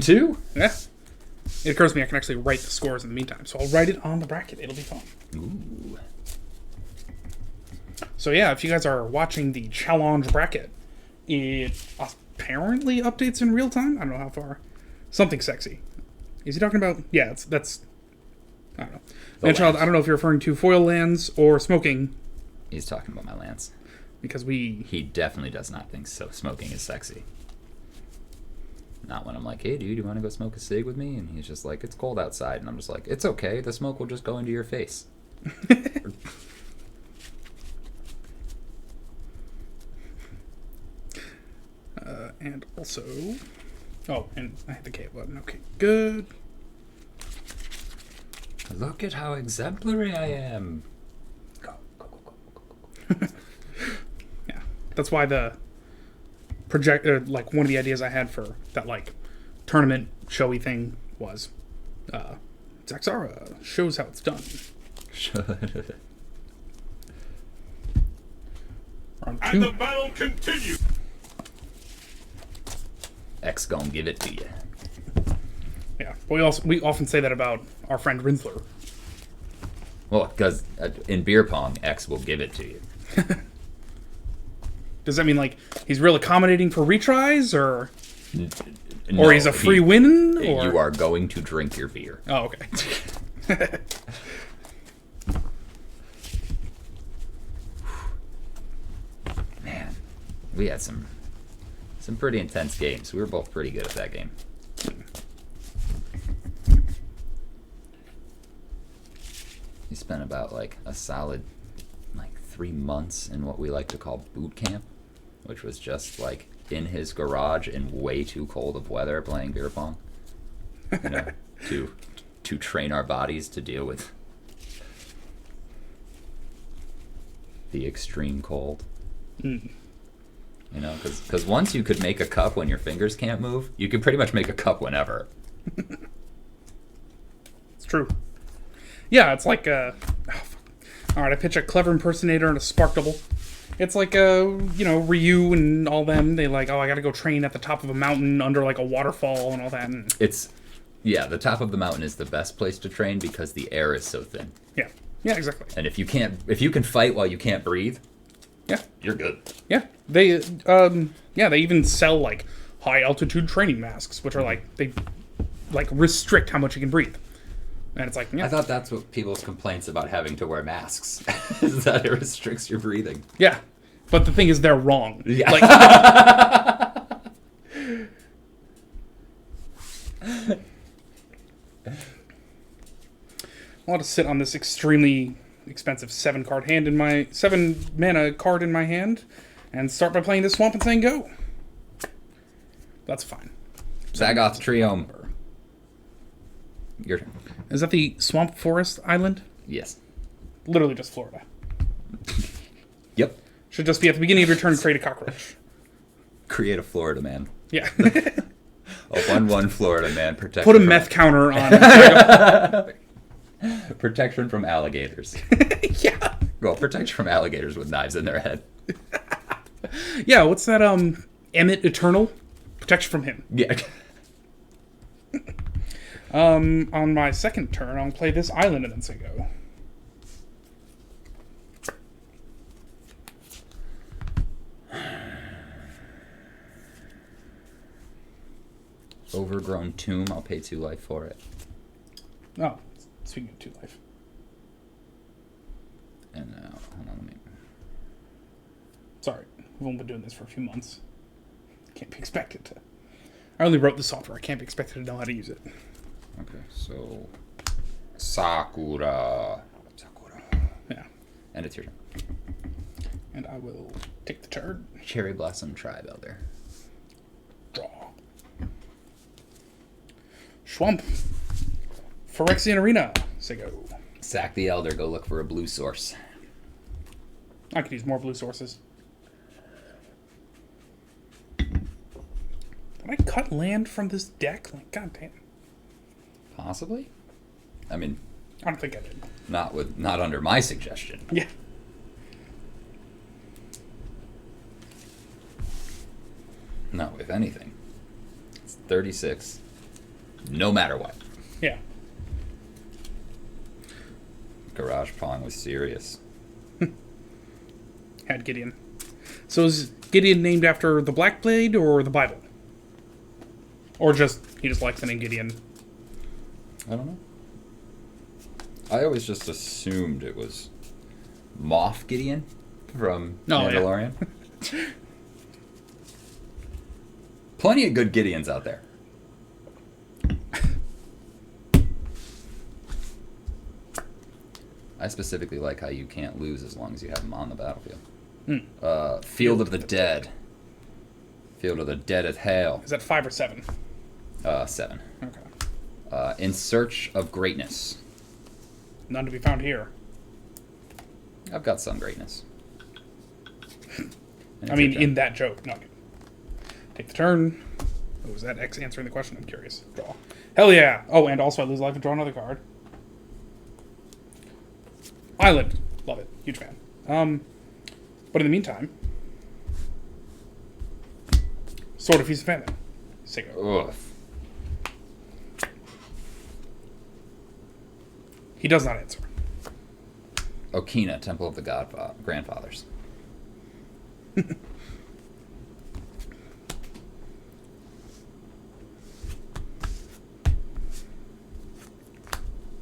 2? Yeah. It occurs to me I can actually write the scores in the meantime, so I'll write it on the bracket. It'll be fun. Ooh. So yeah, if you guys are watching the challenge bracket, it apparently updates in real time. I don't know how far. Something sexy. Is he talking about? Yeah, that's. I don't know. Manchild, I don't know if you're referring to foil lands or smoking. He's talking about my lance. Because we... He definitely does not think so. Smoking is sexy. Not when I'm like, hey, dude, you want to go smoke a cig with me? And he's just like, it's cold outside. And I'm just like, it's okay. The smoke will just go into your face. And also... Oh, and I hit the K button. Okay, good. Look at how exemplary I am. Go, go, go, go, go, go. Yeah, that's why the project, like one of the ideas I had for that like tournament showy thing was, Zaxara shows how it's done. Round two. And the battle continues. X gonna give it to you. Yeah, but we often say that about our friend Rinsler. Well, because in beer pong, X will give it to you. Does that mean like he's real accommodating for retries, or No, he's a free win? Or You are going to drink your beer. Oh, okay. Man, we had some pretty intense games. We were both pretty good at that game. He spent about like a solid 3 months in what we like to call boot camp, which was just like in his garage in way too cold of weather playing beer pong. You know, to train our bodies to deal with the extreme cold. Mm. You know, because once you could make a cup when your fingers can't move, you could pretty much make a cup whenever. It's true. Yeah, it's like all right, I pitch a clever impersonator and a spark double. It's like Ryu and all them. They like, oh, I got to go train at the top of a mountain under like a waterfall and all that. And the top of the mountain is the best place to train because the air is so thin. yeah, exactly. And if you can fight while you can't breathe, Yeah, you're good. yeah. They they even sell like high altitude training masks, which are like they like restrict how much you can breathe. And it's like, yeah. I thought that's what people's complaints about having to wear masks is that it restricts your breathing. Yeah, but the thing is, they're wrong. Yeah. Like, I want to sit on this extremely expensive 7 mana card in my hand, and start by playing this swamp and saying go. That's fine. Zagoth Triome. Your turn. Is that the Swamp Forest Island? Yes. Literally just Florida. Yep. Should just be at the beginning of your turn, create a cockroach. Create a Florida man. Yeah. A 1/1 Florida man. Put a meth counter on. Protection from alligators. Yeah. Well, protection from alligators with knives in their head. Yeah, what's that, Emmett Eternal? Protection from him. Yeah. On my second turn, I'll play this island and then say go. Overgrown tomb. I'll pay 2 life for it. Oh, speaking of 2 life. And hold on, let me. Sorry, we've only been doing this for a few months. Can't be expected to. I only wrote the software. I can't be expected to know how to use it. Okay, so Sakura. Yeah. And it's your turn. And I will take the turn. Cherry Blossom Tribe Elder. Draw. Schwump. Phyrexian Arena. Say go. Sack the Elder, go look for a blue source. I could use more blue sources. Did I cut land from this deck? Like, goddamn. Possibly? I mean, I don't think I did. not under my suggestion. Yeah. No, if anything. It's 36. no matter what. Yeah. Garage Pong was serious. Had Gideon. So is Gideon named after the Black Blade or the Bible? Or he just likes the name Gideon? I don't know. I always just assumed it was Moff Gideon from Mandalorian. Yeah. Plenty of good Gideons out there. I specifically like how you can't lose as long as you have them on the battlefield. Field of the Dead. Field of the Dead as hell. Is that 5 or 7? 7. Okay. In Search of Greatness. None to be found here. I've got some greatness. I mean, in that joke. No. Take the turn. Oh, is that X answering the question? I'm curious. Draw. Hell yeah. Oh, and also I lose life and draw another card. Island. Love it. Huge fan. But in the meantime, Sword of Feast and Famine. Sigo. Ugh. He does not answer. Okina, Temple of the Grandfathers.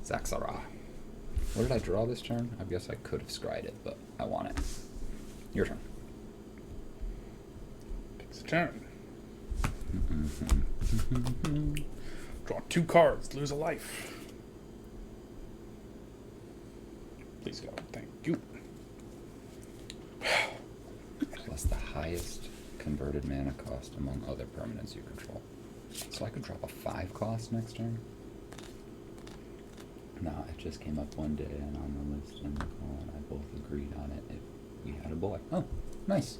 Zaxxara. What did I draw this turn? I guess I could have scryed it, but I want it. Your turn. Takes a turn. Draw 2 cards, lose a life. Please go. Thank you. Plus the highest converted mana cost among other permanents you control. So I could drop a 5 cost next turn? No, it just came up one day and on the list and Nicole and I both agreed on it if we had a boy. Oh, nice.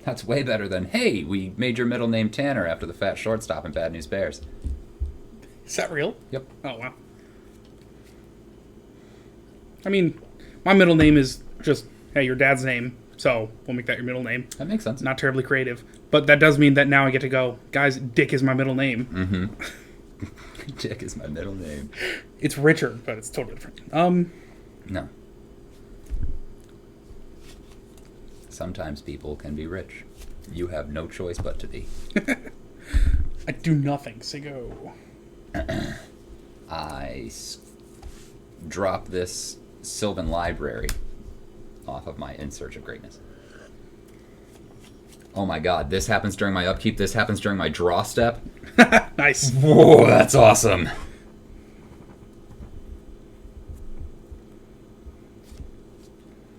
That's way better than, hey, we made your middle name Tanner after the fat shortstop in Bad News Bears. Is that real? Yep. Oh, wow. I mean, my middle name is just, hey, your dad's name, so we'll make that your middle name. That makes sense. Not terribly creative. But that does mean that now I get to go, guys, Dick is my middle name. Mm-hmm. Dick is my middle name. It's Richard, but it's totally different. No. Sometimes people can be rich. You have no choice but to be. I do nothing, so go. I drop this Sylvan Library off of my In Search of Greatness. Oh my god, this happens during my upkeep, this happens during my draw step. Nice. Whoa, that's awesome.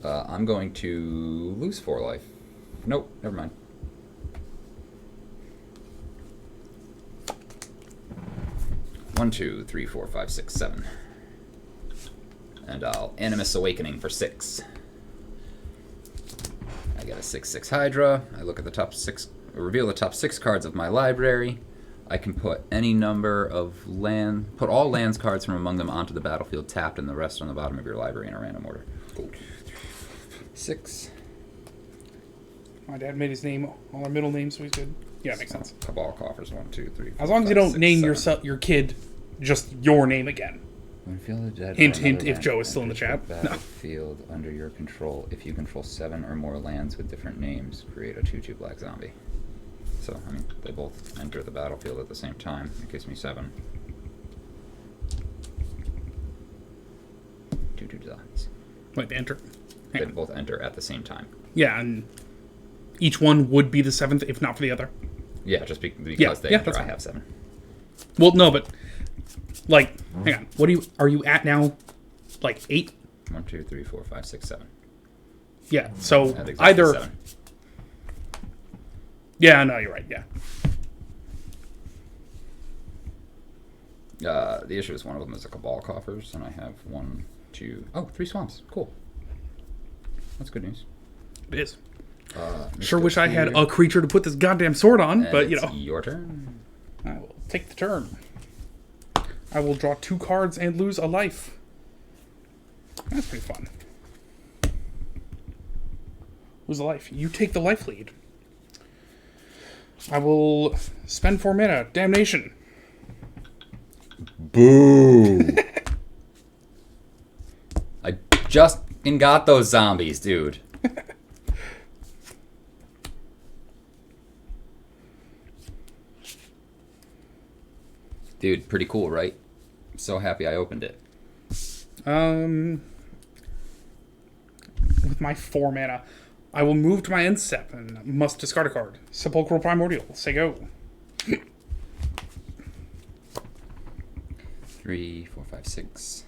I'm going to lose 4 life. Nope, never mind. One, 2, 3, 4, 5, 6, 7. And I'll Animus Awakening for 6. I get a 6/6 Hydra. I look at the top 6, reveal the top 6 cards of my library. I can put any number of put all lands cards from among them onto the battlefield tapped and the rest on the bottom of your library in a random order. 6. My dad made his name all our middle names, so he's good. Yeah, makes sense. Cabal coffers 1, 2, 3. 4, as long as you 5, don't 6, name 7. your kid just your name again. When Field of the Dead. Hint, hint, if Joe is still in the chat. No. Battlefield under your control. If you control 7 or more lands with different names, create a 2/2 black zombie. So, I mean, they both enter the battlefield at the same time. It gives me 7. 2/2 zombies. Wait, they enter. They both enter at the same time. Yeah, and each one would be the 7th, if not for the other. Yeah, just because they enter, I have 7. Well, no, but like, hang on. What are you at now? Like 8? 1, 2, 3, 4, 5, 6, 7. Yeah. So Exactly either. 7. Yeah, no, you're right. Yeah. The issue is one of them is a Cabal coffers, and I have 1, 2. Oh, 3 swamps. Cool. That's good news. It is. Mr. Sure wish I had Clear. a creature to put this goddamn sword on, And but you it's know. your turn. I will take the turn. I will draw 2 cards and lose a life. That's pretty fun. Lose a life. You take the life lead. I will spend 4 mana. Damnation. Boo! I just got those zombies, dude. Dude, pretty cool, right? I'm so happy I opened it. With my 4 mana, I will move to my end step and must discard a card. Sepulchral Primordial. Say go. 3, 4, 5, 6.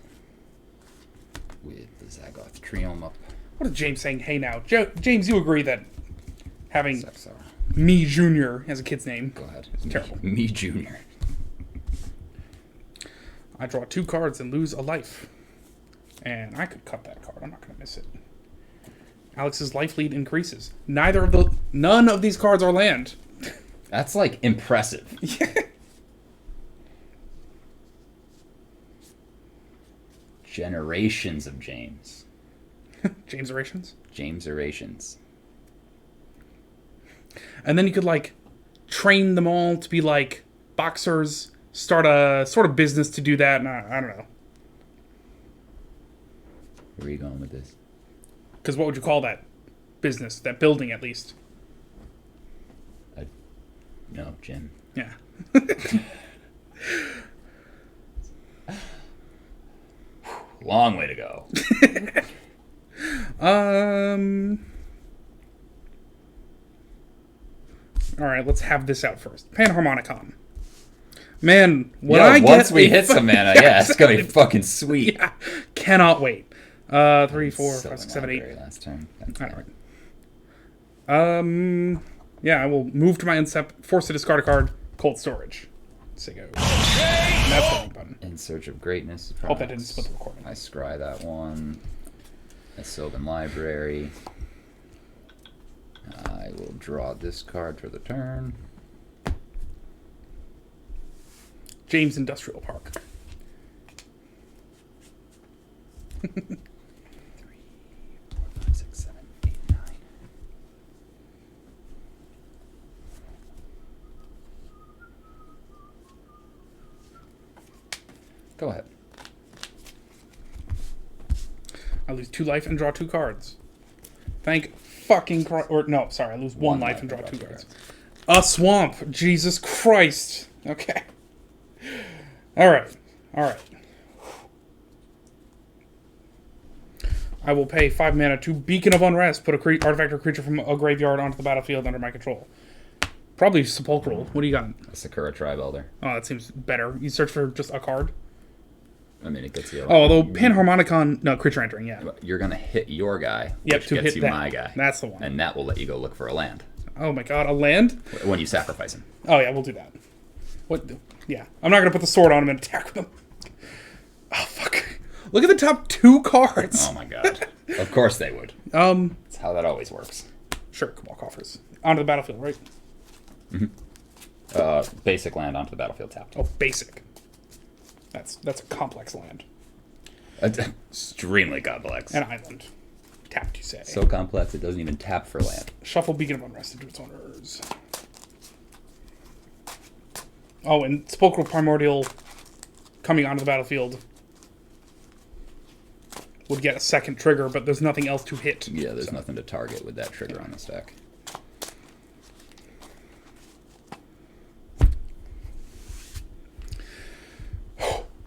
With the Zagoth Triome up. What is James saying? Hey now. James, you agree that having Sexar. me Jr. as a kid's name. Go ahead. Terrible. Me Junior. I draw 2 cards and lose a life. And I could cut that card. I'm not going to miss it. Alex's life lead increases. None of these cards are land. That's like impressive. Generations of James. James Orations. James Orations. And then you could like train them all to be like boxers, start a sort of business to do that. And I don't know. Where are you going with this? Because what would you call that business? That building, at least. No, Jim. Yeah. Long way to go. All right, let's have this out first. Panharmonicon. Man, when Yo, I get once we hit some mana, yeah, it's gonna be fucking sweet. Yeah, cannot wait. 3, 4, Sylvan 5, 6, 7, 8. Library last turn. All right. Yeah, I will move to my end step, force to discard a card, cold storage. Say go. And that's the wrong button. In Search of Greatness. Hope that didn't split the recording. I scry that one. A Sylvan Library. I will draw this card for the turn. James Industrial Park. 3, 4, 5, 6, 7, 8, 9. Go ahead. I lose 2 life and draw 2 cards. Thank fucking Christ. Or, no, sorry, I lose 1 life and draw 2 cards. A swamp. Jesus Christ. Okay. Alright. Alright. I will pay 5 mana to Beacon of Unrest. Put a artifact or creature from a graveyard onto the battlefield under my control. Probably Sepulchral. What do you got? A Sakura Tribe Elder. Oh, that seems better. You search for just a card? I mean, it gets you. Oh, although Panharmonicon... No, creature entering, yeah. You're going to hit your guy, Yep, which to gets hit you that. my guy. That's the one. And that will let you go look for a land Oh my god, a land? when you sacrifice him. Oh yeah, we'll do that. What? Yeah, I'm not gonna put the sword on him and attack with him. Oh fuck! Look at the top 2 cards. Oh my god. Of course they would. That's how that always works. Sure, Cabal Coffers onto the battlefield, right? Basic land onto the battlefield tapped. Oh, basic. That's a complex land. Extremely complex. An island. Tapped, you say? So complex it doesn't even tap for land. Shuffle Beacon of Unrest into its owners. Oh, and Sepulchral Primordial coming onto the battlefield would get a second trigger, but there's nothing else to hit. Yeah, there's nothing to target with that trigger on the stack.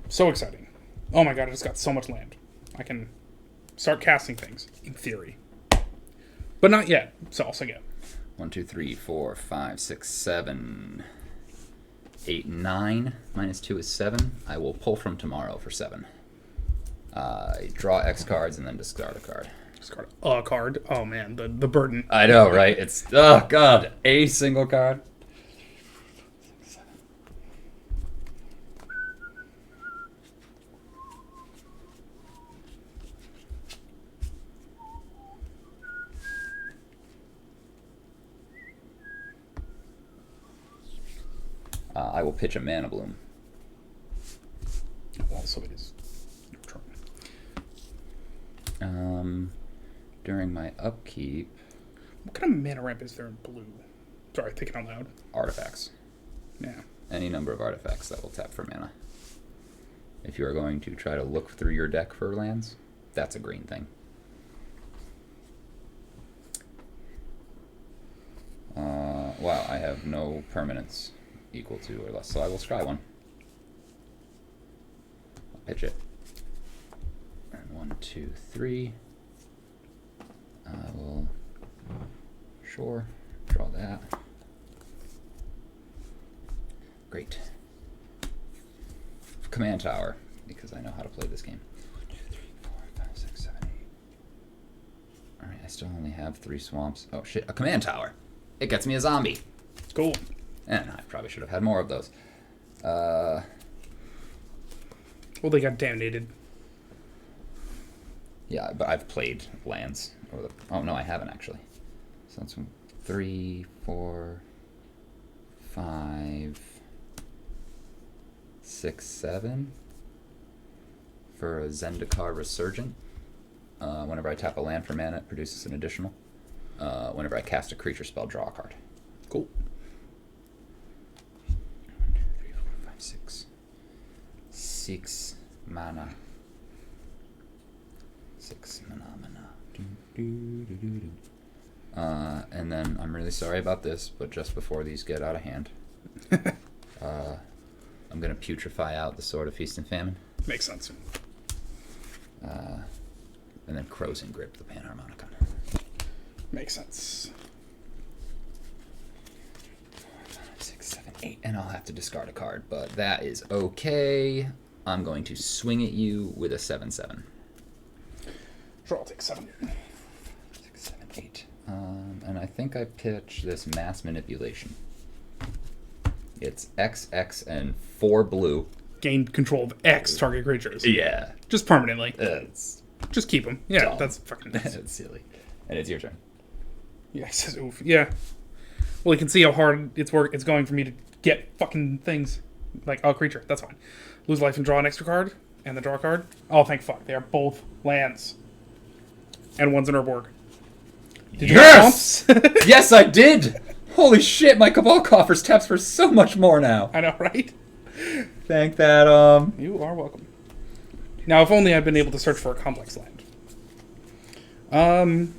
So exciting. Oh my god, I just got so much land. I can start casting things, in theory. But not yet, so I'll say it. 1, 2, 3, 4, 5, 6, 7, 8, 9. -2 is 7. I will pull from tomorrow for 7. Draw X cards and then discard a card. Discard a card. Oh man, the burden. I know, right? It's, oh god, a single card. I will pitch a Mana Bloom. Also, it is your turn. During my upkeep, What kind of mana ramp is there in blue? Sorry, thinking out loud. artifacts. Yeah. Any number of artifacts that will tap for mana. If you are going to try to look through your deck for lands, that's a green thing. Wow, I have no permanents equal to or less, so I will scry one. I'll pitch it. And 1, 2, 3. I will, sure, draw that. Great. Command Tower, because I know how to play this game. 1, 2, 3, 4, 5, 6, 7, 8. Alright, I still only have 3 swamps. Oh shit, a Command Tower! It gets me a zombie! Cool. And I probably should have had more of those. Well, they got dominated. Yeah, but I've played lands. Oh no, I haven't actually. So that's 3, 4, 5, 6, 7 for a Zendikar Resurgent. Whenever I tap a land for mana, it produces an additional. Whenever I cast a creature spell, draw a card. Cool. 1, 2, 3, 4, 5, 6. 6 mana. 6 mana. And then I'm really sorry about this, but just before these get out of hand, I'm gonna putrefy out the Sword of Feast and Famine. Makes sense. And then Crows and Grip the Panharmonicon. Makes sense. 4, 5, 6, 7, 8, and I'll have to discard a card, but that is okay. I'm going to swing at you with a 7/7. Sure, I'll take 7. 6, 7, 8. And I think I pitch this Mass Manipulation. It's XX and 4 blue. Gain control of X target creatures. Yeah. Just permanently. It's Just keep them. Yeah, dumb. that's fucking nice. It's silly. And it's your turn. Yeah, he says oof. Yeah. Well, you can see how hard it's going for me to get fucking things. Like, oh, creature. That's fine. Lose life and draw an extra card. And then draw a card. Oh, thank fuck. They are both lands. And one's an Urborg. Did you Yes! have swamps? Yes, I did! Holy shit, my Cabal Coffers taps for so much more now. I know, right? Thank that, You are welcome. Now, if only I'd been able to search for a complex land. 5,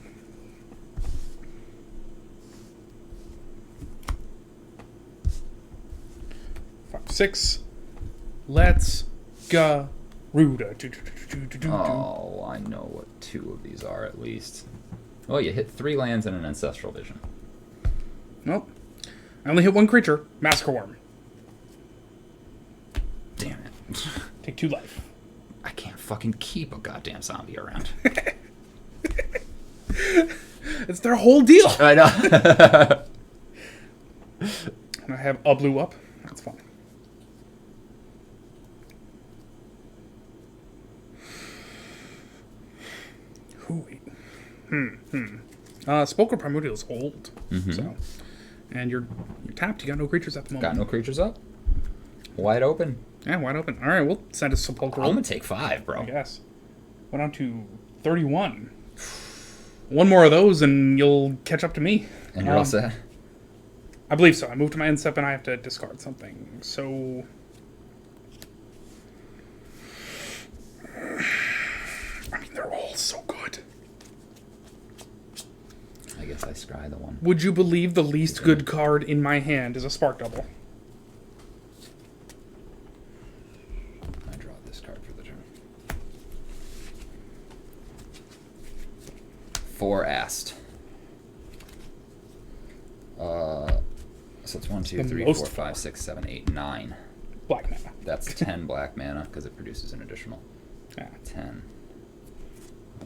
6. Let's go. Ruda. Oh, I know what 2 of these are at least. Oh, you hit 3 lands and an Ancestral Vision. Nope. I only hit 1 creature. Massacre Worm. Damn it. Take 2 life. I can't fucking keep a goddamn zombie around. It's their whole deal. I know. And I have a blue up. That's fine. Spoker Primordial is old. So, and you're tapped. You got no creatures at the moment. Got no creatures up. Wide open. Yeah, wide open. All right, we'll send a Sepulchral. I'm gonna take 5, bro. I guess. Went on to 31. One more of those, and you'll catch up to me. And you're all set. I believe so. I moved to my end step, and I have to discard something. So, I mean, they're all so good. I guess I scry the one. Would you believe the least good card in my hand is a Spark Double? I draw this card for the turn. 4 Ast. So it's 1, 2, The 3, most 4, 5, 6, 7, 8, 9. Black mana. That's 10 black mana because it produces an additional. Yeah. 10,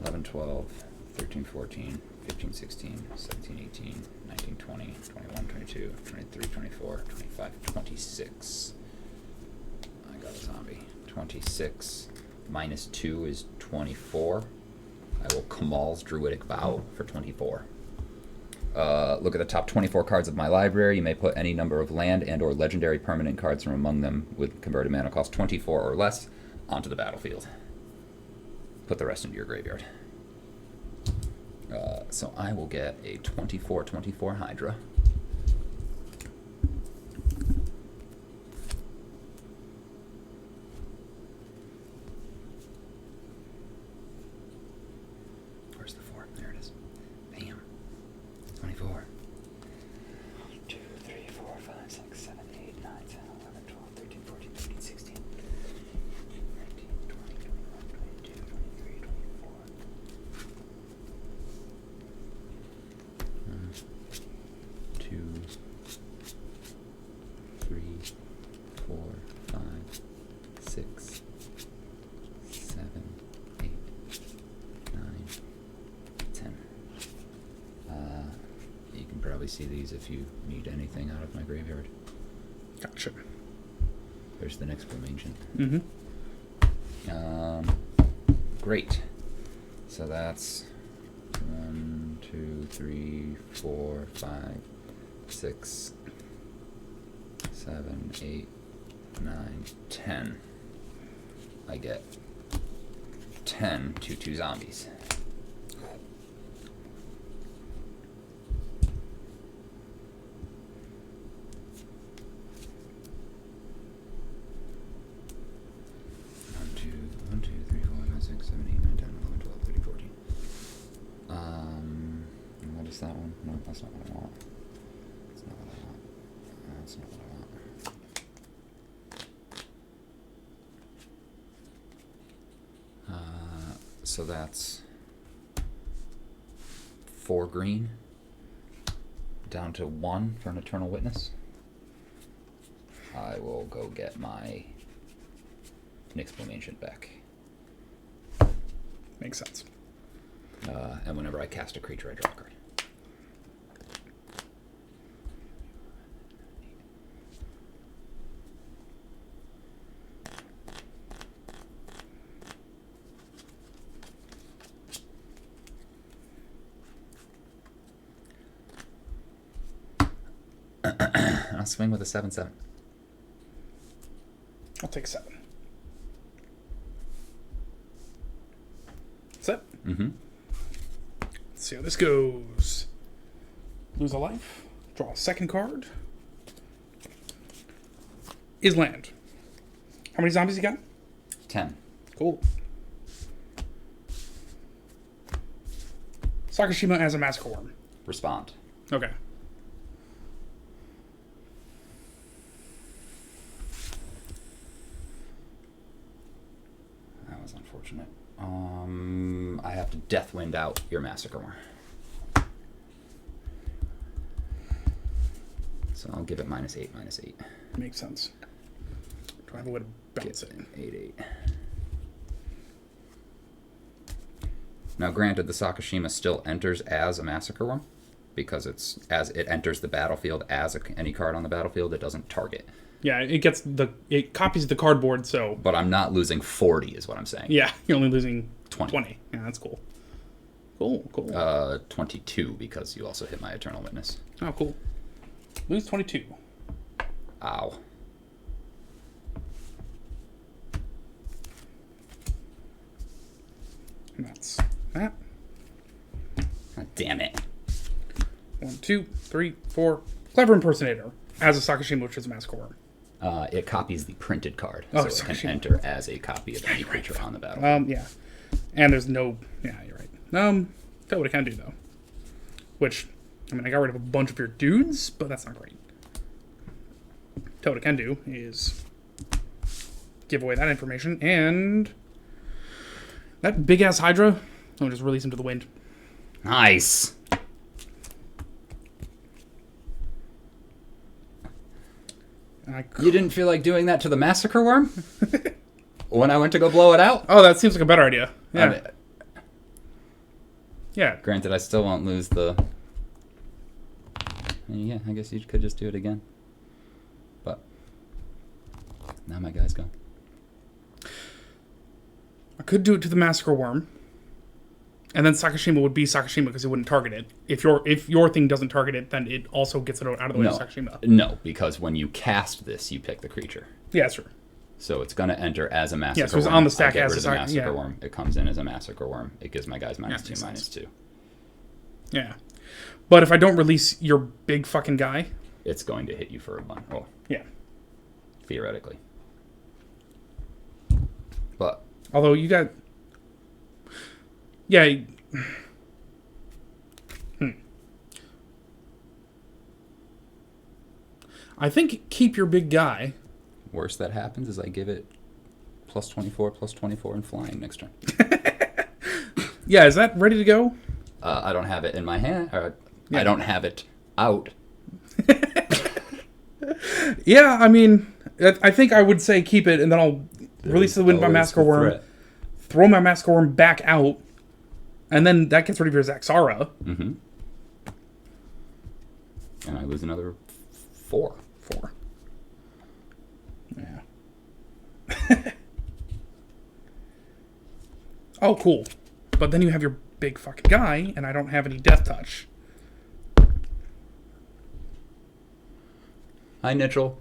11, 12, 13, 14, 15, 16, 17, 18, 19, 20, 21, 22, 23, 24, 25, 26. I got a zombie. 26 minus 2 is 24. I will Kamal's Druidic Vow for 24. Look at the top 24 cards of my library. You may put any number of land and or legendary permanent cards from among them with converted mana cost 24 or less onto the battlefield. Put the rest into your graveyard. So I will get a 24/24 Hydra. zombies if you need anything out of my graveyard. Gotcha. There's the next formation. Mm-hmm. Great. So that's 1, 2, 3, 4, 5, 6, 7, 8, 9, 10. I get 10 2/2 zombies. One, two, three, four, five, six, seven, 8, 9, 10, 11, 12, 13, 14. What is that one? No, that's not what I want. That's not what I want. That's not what I want. So that's 4 green down to 1 for an Eternal Witness. I will go get my Nyxbloom Ancient back. Makes sense. And whenever I cast a creature, I draw a card. I'll swing with a 7/7. I'll take 7. Set. Mm-hmm. Let's see how this goes. Lose a life. Draw a second card. Is land. How many zombies you got? 10. Cool. Sakashima as a Massacre Worm. Respond. Okay. That was unfortunate. I have to Deathwind out your Massacre Worm. So I'll give it -8, -8. Makes sense. Do I have a way to bounce Get it? an 8/8. Now, granted, the Sakashima still enters as a Massacre Worm because it's as it enters the battlefield as any card on the battlefield. It doesn't target. Yeah, it copies the cardboard, so But I'm not losing 40, is what I'm saying. yeah, you're only losing 20. 20. Yeah, that's cool. Cool. 22 because you also hit my Eternal Witness. Oh, cool. Lose 22. Ow. And that's that. God damn it. 1, 2, 3, 4. Clever Impersonator as a Sakashima, which is a Massacre Worm. It copies the printed card, Oh, so it Sakashima. can enter as a copy of any creature on the battle. Yeah. And there's no... Yeah, you're right. Tell what it can do, though. Which, I mean, I got rid of a bunch of your dudes, but that's not great. Tell what it can do is give away that information, and that big-ass Hydra, I'll just release him to the wind. Nice. You didn't feel like doing that to the Massacre Worm? When I went to go blow it out? Oh, that seems like a better idea. Yeah. I mean, Yeah. granted, I still won't lose the... Yeah, I guess you could just do it again. But now my guy's gone. I could do it to the Massacre Worm, and then Sakashima would be Sakashima because it wouldn't target it. If your thing doesn't target it, then it also gets it out of the way of Sakashima. No, because when you cast this, you pick the creature. Yeah, that's true. So it's going to enter as a Massacre Yeah, so it's Worm. on the stack I get as rid a of the Massacre yeah. Worm. It comes in as a Massacre Worm. It gives my guys -2, makes sense. -2. Yeah. But if I don't release your big fucking guy, It's going to hit you for a 1. Well, yeah. theoretically. But Although you got... Yeah. I think keep your big guy. worst that happens is I give it +24, +24, and flying next turn. Yeah, is that ready to go? I don't have it in my hand. Yeah. I don't have it out. Yeah, I mean, I think I would say keep it, and then I'll release the wind my Always Massacre the Worm, threat. throw my Massacre Worm back out, and then that gets rid of your Zaxara. Mm-hmm. And I lose another 4. 4. Yeah. Oh, cool. But then you have your big fucking guy, and I don't have any death touch. Hi, Nichol.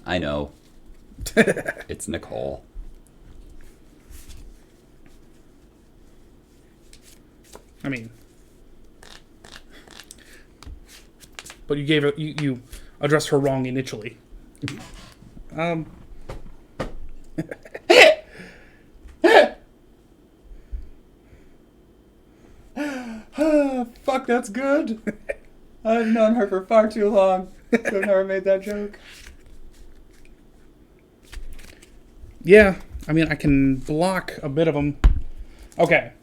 I know. It's Nicole. I mean, but you gave it. You addressed her wrong initially. Fuck, that's good. I've known her for far too long. I've never made that joke. Yeah, I mean, I can block a bit of them. Okay,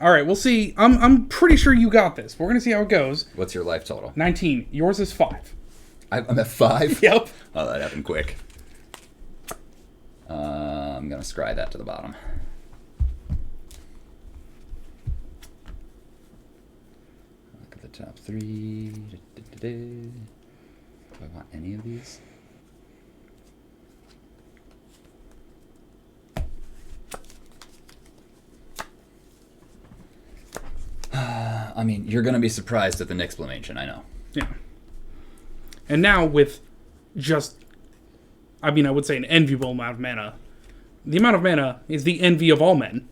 all right, we'll see. I'm pretty sure you got this. We're gonna see how it goes. What's your life total? 19. Yours is 5. I'm at 5? Yep. Oh, that happened quick. I'm going to scry that to the bottom. Look at the top 3. Do I want any of these? I mean, you're going to be surprised at the Nixplamation, I know. Yeah. And now with just, I mean, I would say an enviable amount of mana. The amount of mana is the envy of all men.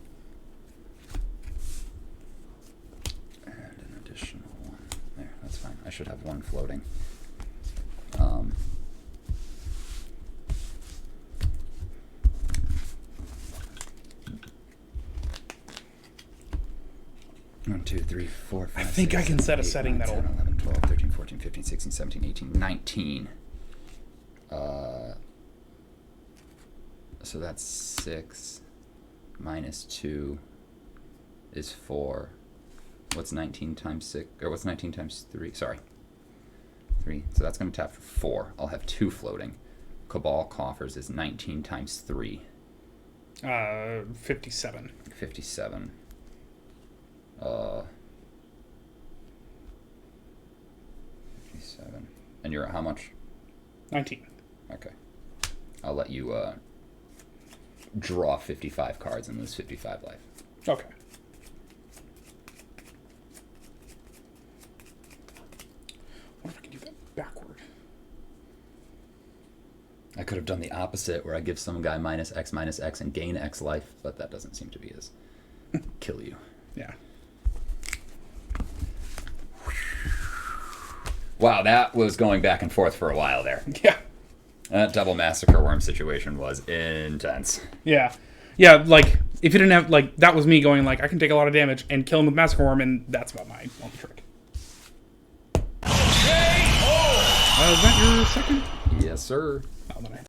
And an additional 1. There, that's fine. I should have 1 floating. 1, 2, 3, 4, 5. I think 6, I can 7, set a 8, setting 9, that'll 10, 11, 12, 13, 14, 15, 16, 17, 18, 19. So that's 6 minus 2 is 4. What's 19 times 6? Or what's 19 times 3? Sorry. 3. So that's going to tap for 4. I'll have 2 floating. Cabal Coffers is 19 times 3. 57. 57. 57. And you're at how much? 19. Okay. I'll let you draw 55 cards and lose 55 life. Okay. What if I can do that backward? I could have done the opposite where I give some guy minus X and gain X life, but that doesn't seem to be as kill you. Yeah. Wow, that was going back and forth for a while there. Yeah. That double massacre worm situation was intense. Yeah. Yeah, like, if you didn't have, like, that was me going, like, I can take a lot of damage and kill him with Massacre Worm, and that's about my only trick. Is that your second? Yes, sir. Oh, then I